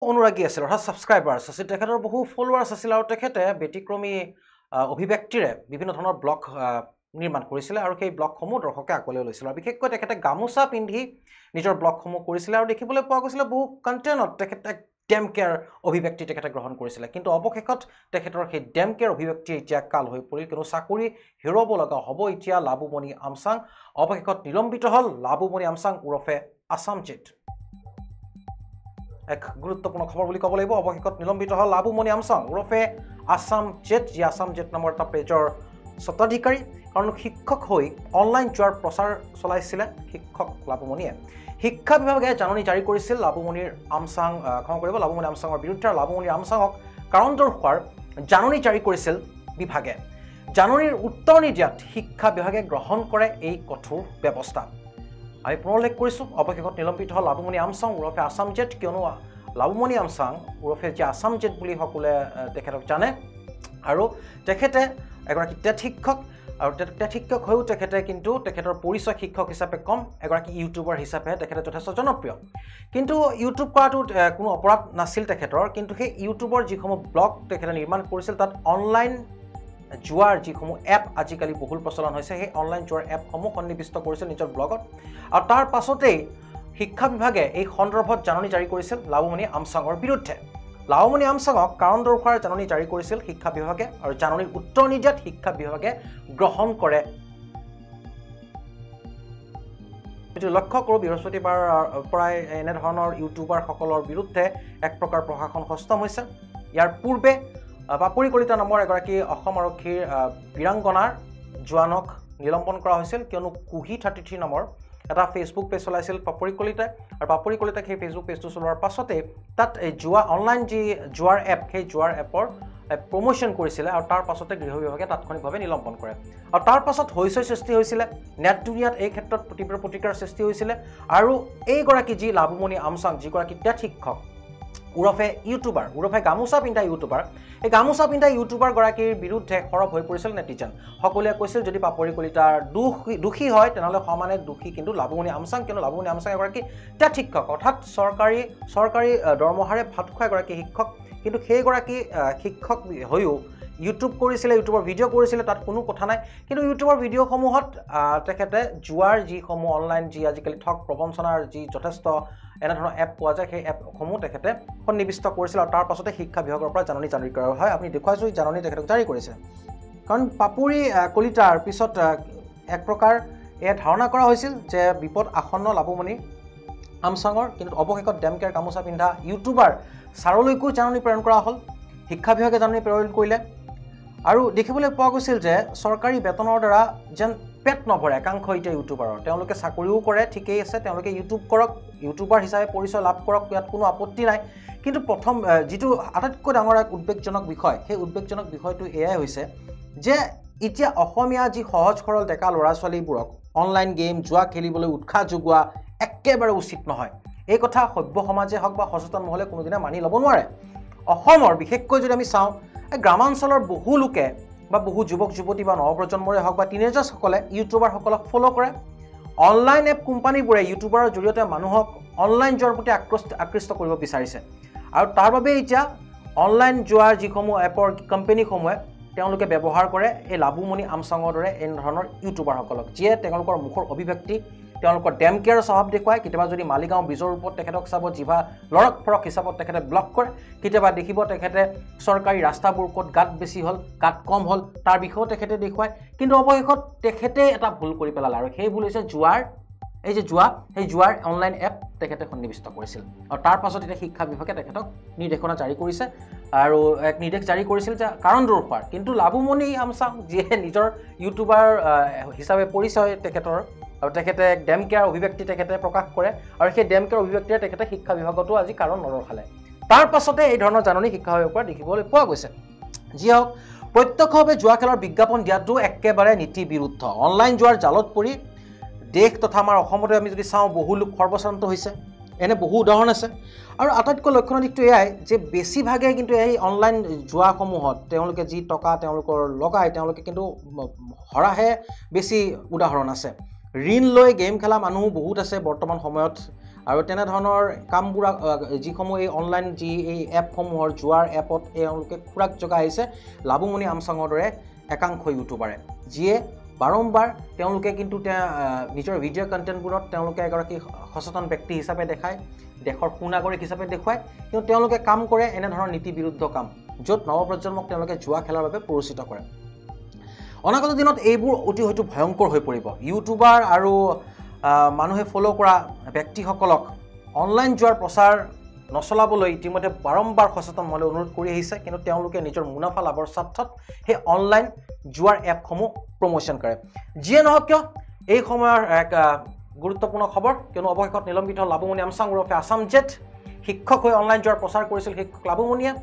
অনুৰাগী আছিল অৰ্থাৎ ছাবস্ক্ৰাইবাৰ্ছ আছিল তেখেতৰ বহু ফলোৱাৰ্ছ আছিল আৰু তেখেতে ব্যতিক্ৰমী অভিব্যক্তিৰে বিভিন্ন ধৰণৰ ব্লগ নিৰ্মাণ কৰিছিলে আৰু সেই ব্লগসমূহ দৰ্শকে আকোৱালি লৈছিল আৰু বিশেষকৈ তেখেতে গামোচা পিন্ধি নিজৰ ব্লগসমূহ কৰিছিলে আৰু দেখিবলৈ পোৱা গৈছিলে বহু কণ্টেণ্টত তেখেতে ডেম কেয়াৰ অভিব্যক্তি তেখেতে গ্ৰহণ কৰিছিলে কিন্তু অৱশেষত তেখেতৰ সেই ডেম কেয়াৰ অভিব্যক্তি এতিয়া কাল হৈ পৰিল কিন্তু চাকৰি হেৰুৱাব লগা হ'ব এতিয়া লাবুমণি আমচাং অৱশেষত নিলম্বিত হ'ল লাবুমণি আমচাং ওৰফে আছামজিত এক গুৰুত্বপূৰ্ণ খবৰ বুলি ক'ব লাগিব অৱশেষত নিলম্বিত হ'ল লাবুমণি আমচাং ওৰফে আছামজেট যি আছামজেট নামৰ এটা পেজৰ স্বত্বাধিকাৰী কাৰণ শিক্ষক হৈ অনলাইন জুৱাৰ প্ৰচাৰ চলাইছিলে শিক্ষক লাবুমণিয়ে শিক্ষা বিভাগে জাননী জাৰি কৰিছিল লাবুমণিৰ আমচাং ক্ষমা কৰিব লাবুমণি আমচাঙৰ বিৰুদ্ধে লাবুমণিৰ আমচাঙক কাৰণ দৰ্শোৱাৰ জাননী জাৰি কৰিছিল বিভাগে জাননীৰ উত্তৰ নিদিয়াত শিক্ষা বিভাগে গ্ৰহণ কৰে এই কঠোৰ ব্যৱস্থা আমি পুনৰুল্লেখ কৰিছোঁ অৱশেষত নিলম্বিত হ'ল লাবুমণি আমচাং ওৰফে আছামজেট কিয়নো লাবুমণি আমচাং ওৰফে যে আছামজেট বুলি সকলোৱে তেখেতক জানে আৰু তেখেতে এগৰাকী টেট শিক্ষক আৰু টেট শিক্ষক হৈও তেখেতে কিন্তু তেখেতৰ পৰিচয় শিক্ষক হিচাপে কম এগৰাকী ইউটিউবাৰ হিচাপে তেখেতে যথেষ্ট জনপ্ৰিয় কিন্তু ইউটিউব কৰাটো কোনো অপৰাধ নাছিল তেখেতৰ কিন্তু সেই ইউটিউবৰ যিসমূহ ব্লগ তেখেতে নিৰ্মাণ কৰিছিল তাত অনলাইন জুৱাৰ যিসমূহ এপ আজিকালি বহুল প্ৰচলন হৈছে সেই অনলাইন জুৱাৰ এপসমূহ সন্নিৱিষ্ট কৰিছিল নিজৰ ব্লগত আৰু তাৰ পাছতেই শিক্ষা বিভাগে এই সন্দৰ্ভত জাননী জাৰি কৰিছিল লাবুমণি আমচাঙৰ বিৰুদ্ধে লাবুমণি আমচাঙক কাৰণ দৰ্শোৱাৰ জাননী জাৰি কৰিছিল শিক্ষা বিভাগে আৰু জাননীৰ উত্তৰ নিদিয়াত শিক্ষা বিভাগে গ্ৰহণ কৰে লক্ষ্য কৰোঁ বৃহস্পতিবাৰ পৰাই এনেধৰণৰ ইউটিউবাৰসকলৰ বিৰুদ্ধে এক প্ৰকাৰ প্ৰশাসন সষ্টম হৈছে ইয়াৰ পূৰ্বে পাপৰি কলিতা নামৰ এগৰাকী অসম আৰক্ষীৰ বীৰাংগনাৰ জোৱানক নিলম্বন কৰা হৈছিল কিয়নো কুহি 33 নামৰ এটা ফেচবুক পেজ চলাইছিল পাপৰি কলিতাই আৰু পাপৰি কলিতাক সেই ফেচবুক পেজটো চলোৱাৰ পাছতে তাত এই জুৱা অনলাইন যি জুৱাৰ এপ সেই জুৱাৰ এপৰ প্ৰমোশ্যন কৰিছিলে আৰু তাৰ পাছতে গৃহ বিভাগে তাৎক্ষণিকভাৱে নিলম্বন কৰে আৰু তাৰ পাছত হৈছৈ সৃষ্টি হৈছিলে নেট দুনিয়াত এই ক্ষেত্ৰত প্ৰতিক্ৰিয়াৰ সৃষ্টি হৈছিলে আৰু এইগৰাকী যি লাবুমণি আমচাং যিগৰাকী টেট শিক্ষক ওৰফে ইউটিউবাৰ ওৰফে গামোচা পিন্ধা ইউটিউবাৰ এই গামোচা পিন্ধা ইউটিউবাৰ গৰাকীৰ বিৰুদ্ধে সৰব হৈ পৰিছিল নেটিজেন সকলোৱে কৈছিল যদি পাপৰি কলিতাৰ দোষী হয় তেনেহ'লে সমানে দোষী কিন্তু লাবুমণি আমচাং কিন্তু লাবুমণি আমচাং এগৰাকী টেট শিক্ষক অৰ্থাৎ চৰকাৰী দৰমহাৰে ভাত খোৱা এগৰাকী শিক্ষক কিন্তু সেইগৰাকী শিক্ষক হৈও ইউটিউব কৰিছিলে ইউটিউবৰ ভিডিঅ' কৰিছিলে তাত কোনো কথা নাই কিন্তু ইউটিউবৰ ভিডিঅ'সমূহত তেখেতে জুৱাৰ যিসমূহ অনলাইন যি আজিকালি ঠগ প্ৰবঞ্চনাৰ যি যথেষ্ট এনেধৰণৰ এপ পোৱা যায় সেই এপসমূহ তেখেতে সন্নিৱিষ্ট কৰিছিল আৰু তাৰ পাছতে শিক্ষা বিভাগৰ পৰা জাননী জাৰি কৰা হয় আপুনি দেখুৱাইছোঁ জাননী তেখেতক জাৰি কৰিছে কাৰণ পাপৰি কলিতাৰ পিছত এক প্ৰকাৰ এয়া ধাৰণা কৰা হৈছিল যে বিপদ আসন্ন লাবুমণি আমচাঙৰ কিন্তু অৱশেষত ডেম কেয়াৰ গামোচা পিন্ধা ইউটিউবাৰ ছাৰলৈকো জাননী প্ৰেৰণ কৰা হ'ল শিক্ষা বিভাগে জাননী প্ৰেৰণ কৰিলে আৰু দেখিবলৈ পোৱা গৈছিল যে চৰকাৰী বেতনৰ দ্বাৰা যেন পেট নভৰে একাংশ এতিয়া ইউটিউবাৰৰ তেওঁলোকে চাকৰিও কৰে ঠিকেই আছে তেওঁলোকে ইউটিউব কৰক ইউটিউবাৰ হিচাপে পৰিচয় লাভ কৰক ইয়াত কোনো আপত্তি নাই কিন্তু প্ৰথম যিটো আটাইতকৈ ডাঙৰ এক উদ্বেগজনক বিষয় সেই উদ্বেগজনক বিষয়টো এয়াই হৈছে যে এতিয়া অসমীয়া যি সহজ সৰল ডেকা ল'ৰা ছোৱালীবোৰক অনলাইন গেম জুৱা খেলিবলৈ উৎসাহ যোগোৱা একেবাৰে উচিত নহয় এই কথা সভ্য সমাজে হওক বা সচেতন মহলে কোনোদিনে মানি ল'ব নোৱাৰে অসমৰ বিশেষকৈ যদি আমি চাওঁ গ্ৰামাঞ্চলৰ বহু লোকে বা বহু যুৱক যুৱতী বা নৱপ্ৰজন্মৰে হওক বা টিনেজাৰ্ছসকলে ইউটিউবাৰসকলক ফ'ল' কৰে অনলাইন এপ কোম্পানীবোৰে ইউটিউবাৰৰ জৰিয়তে মানুহক অনলাইন জুৱাৰ প্ৰতি আকৃষ্ট কৰিব বিচাৰিছে আৰু তাৰ বাবে এতিয়া অনলাইন জুৱাৰ যিসমূহ এপৰ কোম্পানীসমূহে তেওঁলোকে ব্যৱহাৰ কৰে এই লাবুমণি আমচাঙৰ দৰে এনেধৰণৰ ইউটিউবাৰসকলক যিয়ে তেওঁলোকৰ মুখৰ অভিব্যক্তি তেওঁলোকৰ ডেম কেয়াৰ স্বভাৱ দেখুৱায় কেতিয়াবা যদি মালিগাঁও ব্ৰিজৰ ওপৰত তেখেতক চাব জিভা লৰক ফৰক হিচাপত তেখেতে ব্লক কৰে কেতিয়াবা দেখিব তেখেতে চৰকাৰী ৰাস্তাবোৰ ক'ত গাঁত বেছি হ'ল গাঁত কম হ'ল তাৰ বিষয়েও তেখেতে দেখুৱায় কিন্তু অৱশেষত তেখেতে এটা ভুল কৰি পেলালে আৰু সেই ভুল হৈছে জুৱাৰ এই যে সেই জুৱাৰ অনলাইন এপ তেখেতে সন্নিৱিষ্ট কৰিছিল আৰু তাৰ পাছত এতিয়া শিক্ষা বিভাগে তেখেতক নিৰ্দেশনা জাৰি কৰিছে আৰু এক নিৰ্দেশ জাৰি কৰিছিল যে কাৰণ দৰ্শোৱাৰ কিন্তু লাবুমণি আমচাং যিয়ে নিজৰ ইউটিউবাৰ হিচাপে পৰিচয় তেখেতৰ আৰু তেখেতে ডেম কেয়াৰ অভিব্যক্তি তেখেতে প্ৰকাশ কৰে আৰু সেই ডেম কেয়াৰ অভিব্যক্তিৰে তেখেতে শিক্ষা বিভাগতো আজি কাৰণ নৰখালে তাৰ পাছতে এই ধৰণৰ জাননী শিক্ষা বিভাগৰ পৰা দেখিবলৈ পোৱা গৈছে যি হওক প্ৰত্যক্ষভাৱে জুৱা খেলৰ বিজ্ঞাপন দিয়াটো একেবাৰে নীতি বিৰুদ্ধ অনলাইন জুৱাৰ জালত পৰি দেশ তথা আমাৰ অসমতে আমি যদি চাওঁ বহু লোক সৰ্বশ্ৰান্ত হৈছে এনে বহু উদাহৰণ আছে আৰু আটাইতকৈ লক্ষণৰ দিশটো এয়াই যে বেছিভাগে কিন্তু এই অনলাইন জুৱাসমূহত তেওঁলোকে যি টকা তেওঁলোকৰ লগায় তেওঁলোকে কিন্তু হৰাহে বেছি উদাহৰণ আছে ঋণ লৈ গেম খেলা মানুহ বহুত আছে বৰ্তমান সময়ত আৰু তেনেধৰণৰ কামবোৰ যিসমূহ এই অনলাইন যি এই এপসমূহৰ জুৱাৰ এপত এওঁলোকে খোৰাক জগাই আহিছে লাবুমণি আমচাঙৰ দৰে একাংশ ইউটিউবাৰে, যিয়ে বাৰম্বাৰ তেওঁলোকে কিন্তু নিজৰ ভিডিঅ' কণ্টেণ্টবোৰত তেওঁলোকে এগৰাকী সচেতন ব্যক্তি হিচাপে দেখায়, দেশৰ সুনাগৰিক হিচাপে দেখুৱায়, কিন্তু তেওঁলোকে কাম কৰে এনেধৰণৰ নীতি বিৰুদ্ধ কাম, য'ত নৱপ্ৰজন্মক তেওঁলোকে জুৱা খেলাৰ বাবে প্ৰৰোচিত কৰে। অনাগত দিনত এইবোৰ অতি হয়তো ভয়ংকৰ হৈ পৰিব। ইউটিউবাৰ আৰু মানুহে ফ'ল' কৰা ব্যক্তিসকলক অনলাইন জুৱাৰ প্ৰচাৰ নচলাবলৈ ইতিমধ্যে বাৰম্বাৰ সচেতন মহলে অনুৰোধ কৰি আহিছে, কিন্তু তেওঁলোকে নিজৰ মুনাফা লাভৰ স্বাৰ্থত সেই অনলাইন জুৱাৰ এপসমূহ প্ৰমোশ্যন কৰে। যিয়ে নহওক কিয় এই সময়ৰ এক গুৰুত্বপূৰ্ণ খবৰ, কিয়নো অৱশেষত নিলম্বিত লাবুমণি আমচাং ওৰফে আছাম জেট শিক্ষক হৈ অনলাইন জুৱাৰ প্ৰচাৰ কৰিছিল শিক্ষক লাবুমণিয়ে।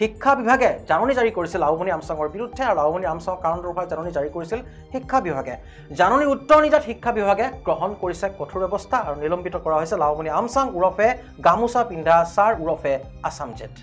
শিক্ষা বিভাগে জাননী জাৰি কৰিছিল লাবুমণি আমচাঙৰ বিৰুদ্ধে, আৰু লাবুমণি আমচাঙৰ কাৰণ দৰ্শাই জাননী জাৰি কৰিছিল শিক্ষা বিভাগে। জাননীৰ উত্তৰ নিদিয়াত শিক্ষা বিভাগে গ্ৰহণ কৰিছে কঠোৰ ব্যৱস্থা আৰু নিলম্বিত কৰা হৈছে লাবুমণি আমচাং ওৰফে গামোচা পিন্ধা ছাৰ ওৰফে আছাম জেট।